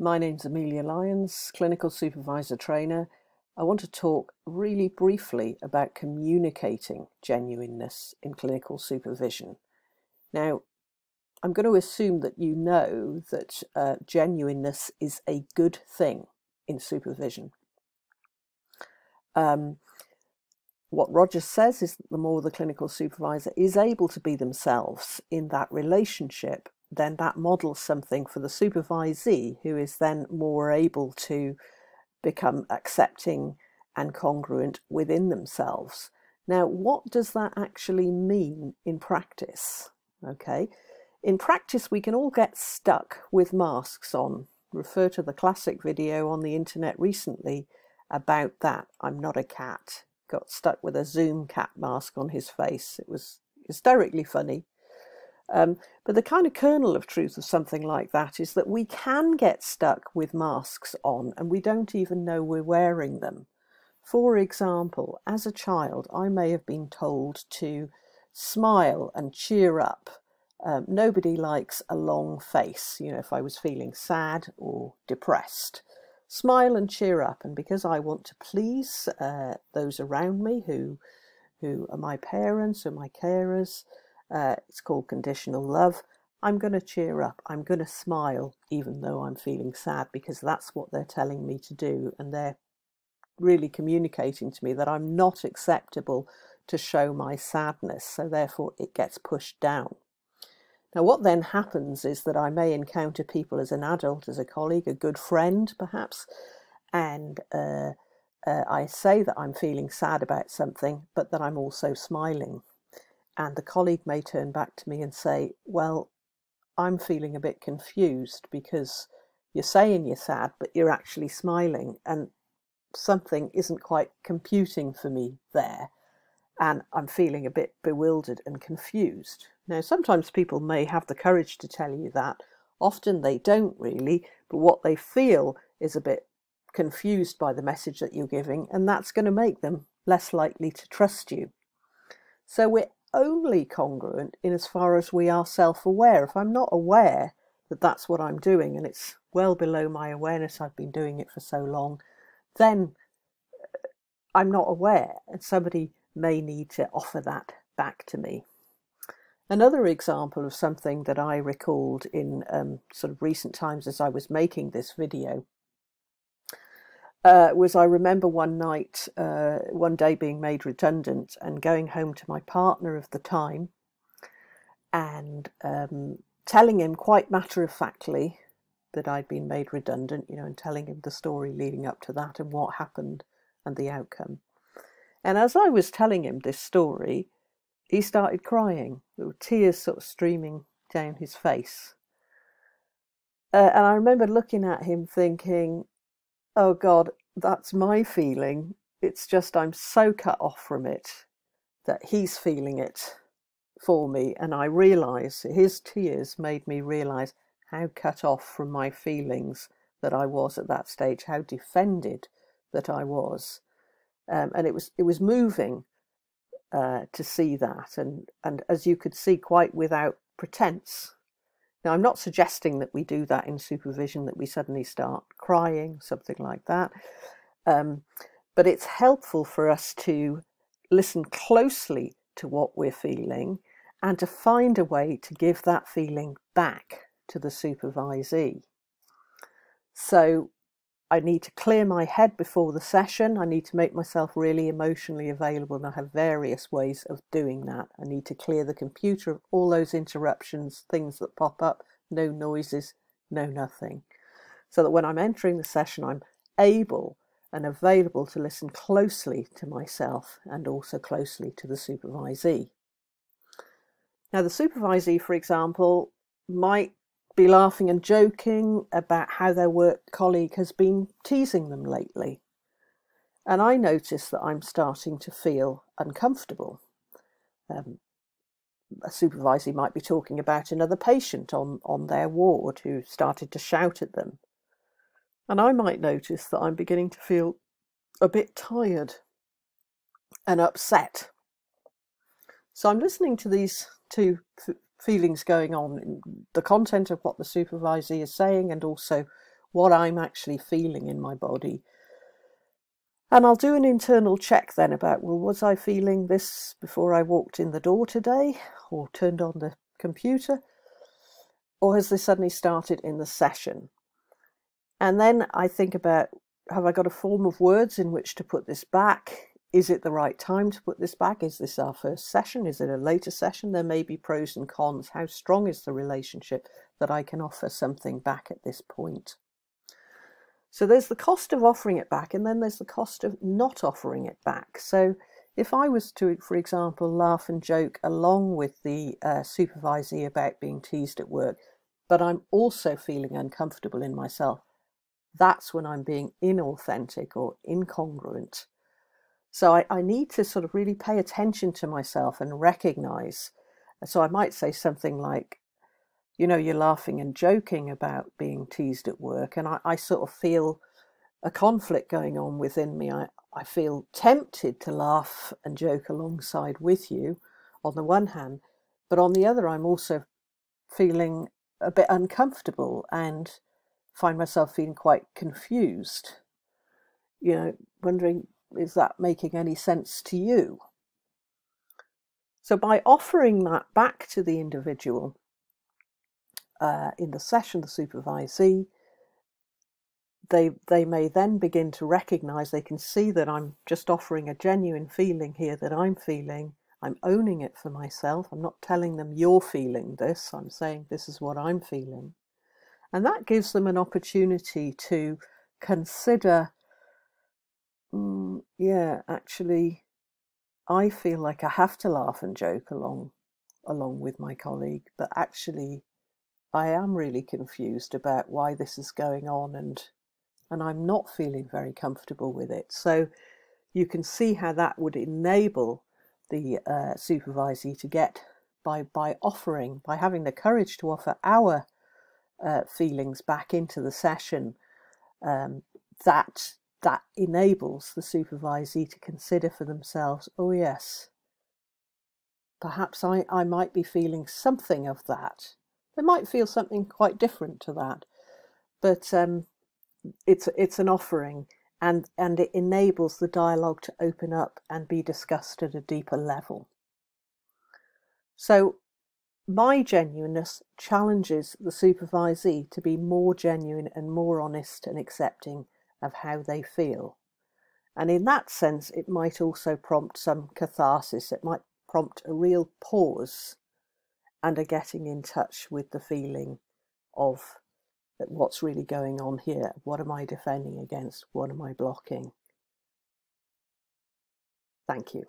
My name's Amelia Lyons, clinical supervisor trainer. I want to talk really briefly about communicating genuineness in clinical supervision. Now, I'm going to assume that you know that genuineness is a good thing in supervision. What Rogers says is that the more the clinical supervisor is able to be themselves in that relationship, then that models something for the supervisee, who is then more able to become accepting and congruent within themselves. Now, what does that actually mean in practice? Okay, in practice, we can all get stuck with masks on. Refer to the classic video on the internet recently about that. I'm not a cat. Got stuck with a Zoom cat mask on his face. It was hysterically funny. But the kind of kernel of truth of something like that is that we can get stuck with masks on and we don't even know we're wearing them. For example, as a child, I may have been told to smile and cheer up. Nobody likes a long face, you know, if I was feeling sad or depressed. Smile and cheer up, and because I want to please those around me who are my parents or my carers, it's called conditional love. I'm going to cheer up. I'm going to smile even though I'm feeling sad, because that's what they're telling me to do, and they're really communicating to me that I'm not acceptable to show my sadness, so therefore it gets pushed down. Now, what then happens is that I may encounter people as an adult, as a colleague, a good friend perhaps, and I say that I'm feeling sad about something, but that I'm also smiling. And the colleague may turn back to me and say, well, I'm feeling a bit confused because you're saying you're sad, but you're actually smiling, and something isn't quite computing for me there. And I'm feeling a bit bewildered and confused. Now, sometimes people may have the courage to tell you that. Often they don't really, but what they feel is a bit confused by the message that you're giving, and that's going to make them less likely to trust you. So we're only congruent in as far as we are self-aware. If I'm not aware that that's what I'm doing, and it's well below my awareness, I've been doing it for so long, then I'm not aware, and somebody may need to offer that back to me. Another example of something that I recalled in sort of recent times as I was making this video was, I remember one night, one day being made redundant and going home to my partner of the time and telling him quite matter-of-factly that I'd been made redundant, you know, and telling him the story leading up to that and what happened and the outcome. And as I was telling him this story, he started crying. There were tears sort of streaming down his face. And I remember looking at him thinking, oh God, that's my feeling. It's just I'm so cut off from it that he's feeling it for me. And I realised his tears made me realise how cut off from my feelings that I was at that stage, how defended that I was. And it was moving to see that, and as you could see, quite without pretense. Now, I'm not suggesting that we do that in supervision, that we suddenly start crying, something like that. But it's helpful for us to listen closely to what we're feeling and to find a way to give that feeling back to the supervisee. So I need to clear my head before the session. I need to make myself really emotionally available, and I have various ways of doing that. I need to clear the computer of all those interruptions, things that pop up, no noises, no nothing. So that when I'm entering the session, I'm able and available to listen closely to myself and also closely to the supervisee. Now, the supervisee, for example, might be laughing and joking about how their work colleague has been teasing them lately. And I notice that I'm starting to feel uncomfortable. A supervisor might be talking about another patient on their ward who started to shout at them. And I might notice that I'm beginning to feel a bit tired and upset. So I'm listening to these two feelings going on, the content of what the supervisee is saying and also what I'm actually feeling in my body. And I'll do an internal check then about, well, was I feeling this before I walked in the door today or turned on the computer? Or has this suddenly started in the session? And then I think about, have I got a form of words in which to put this back? Is it the right time to put this back? Is this our first session? Is it a later session? There may be pros and cons. How strong is the relationship that I can offer something back at this point? So there's the cost of offering it back, and then there's the cost of not offering it back. So if I was to, for example, laugh and joke along with the supervisee about being teased at work, but I'm also feeling uncomfortable in myself, that's when I'm being inauthentic or incongruent. So I need to sort of really pay attention to myself and recognize. So I might say something like, you know, you're laughing and joking about being teased at work, and I sort of feel a conflict going on within me. I feel tempted to laugh and joke alongside with you on the one hand, but on the other, I'm also feeling a bit uncomfortable and find myself feeling quite confused, you know, wondering, is that making any sense to you? So by offering that back to the individual in the session, the supervisee, they may then begin to recognize, they can see that I'm just offering a genuine feeling here that I'm feeling. I'm owning it for myself. I'm not telling them you're feeling this. I'm saying this is what I'm feeling. And that gives them an opportunity to consider, yeah, actually, I feel like I have to laugh and joke along with my colleague, but actually I am really confused about why this is going on, and I'm not feeling very comfortable with it. So you can see how that would enable the supervisee to get, by having the courage to offer our feelings back into the session, that enables the supervisee to consider for themselves, oh yes, perhaps I might be feeling something of that. They might feel something quite different to that, but it's an offering, and it enables the dialogue to open up and be discussed at a deeper level. So my genuineness challenges the supervisee to be more genuine and more honest and accepting of how they feel. And in that sense, it might also prompt some catharsis. It might prompt a real pause and a getting in touch with the feeling of what's really going on here. What am I defending against? What am I blocking? Thank you.